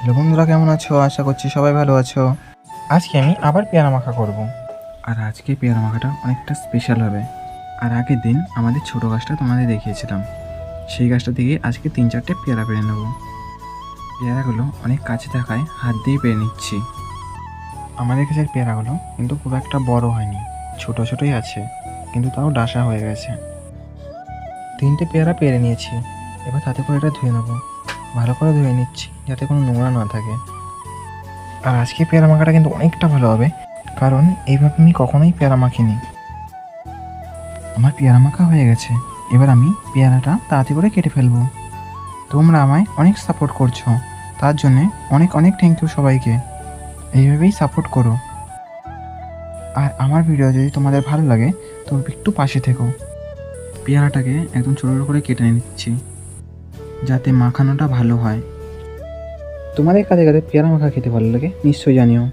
Hello বন্ধুরা, কেমন আছো? আশা করছি সবাই ভালো আছো। আজকে আমি আবার পেয়ারা মাখা করব। আর আজকে পেয়ারা মাখাটা অনেকটা স্পেশাল হবে। আর আগের দিন আমাদের ছোটো গাছটা তোমাদের দেখিয়েছিলাম, সেই গাছটা থেকে আজকে 3-4টে পেয়ারা পেরে নেব। পেয়ারাগুলো অনেক কাছে থাকায় হাত দিয়ে পেরে নিচ্ছি। আমাদের কাছের পেয়ারাগুলো কিন্তু খুব একটা বড় হয়নি, ছোটো ছোটোই আছে, কিন্তু তাও ডাসা হয়ে গেছে। 3টে পেয়ারা পেরে নিয়েছি। এবার তাতে করে এটা ধুয়ে নেবো। ভালো করে ধুয়ে নিচ্ছি যাতে কোনো নোংরা না থাকে। আর আজকে পেয়ারা মাখাটা কিন্তু অনেকটা ভালো হবে, কারণ এইভাবে আমি কখনোই পেয়ারা মাখিনি। আমার পেয়ারা মাখা হয়ে গেছে। এবার আমি পেয়ারাটা তাড়াতাড়ি করে কেটে ফেলবো। তোমরা আমায় অনেক সাপোর্ট করছো, তার জন্যে অনেক অনেক থ্যাংক ইউ সবাইকে। এইভাবেই সাপোর্ট করো। আর আমার ভিডিও যদি তোমাদের ভালো লাগে তো একটু পাশে থেকো। পেয়ারাটাকে একদম ছোটো ছোটো করে কেটে নিচ্ছি যাতে মাখানোটা ভালো হয়। তোমাদের কাছে কাছে পেয়ারা মাখা খেতে ভালো লাগে নিশ্চয়ই জানিও।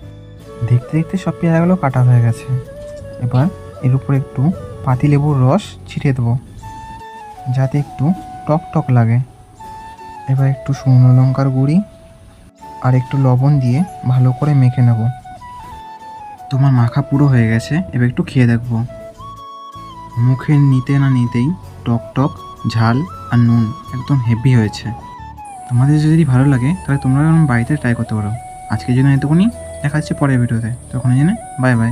দেখতে দেখতে সব পেয়ারাগুলো কাটা হয়ে গেছে। এবার এর উপর একটু পাতিলেবুর রস ছিটিয়ে দেবো যাতে একটু টক টক লাগে। এবার একটু শুকনো লঙ্কার গুঁড়ি আর একটু লবণ দিয়ে ভালো করে মেখে নেব। তোমার মাখা পুরো হয়ে গেছে। এবার একটু খেয়ে দেখবো। মুখে নিতে না নিতেই টক টক ঝাল আর নুন একদম হেভি হয়েছে। তোমাদের যদি ভালো লাগে তাহলে তোমরা বাড়িতে ট্রাই করতে পারো। আজকের জন্য এতটুকুনি, দেখা যাচ্ছে পরের ভিডিওতে। তখন জেনে বাই বাই।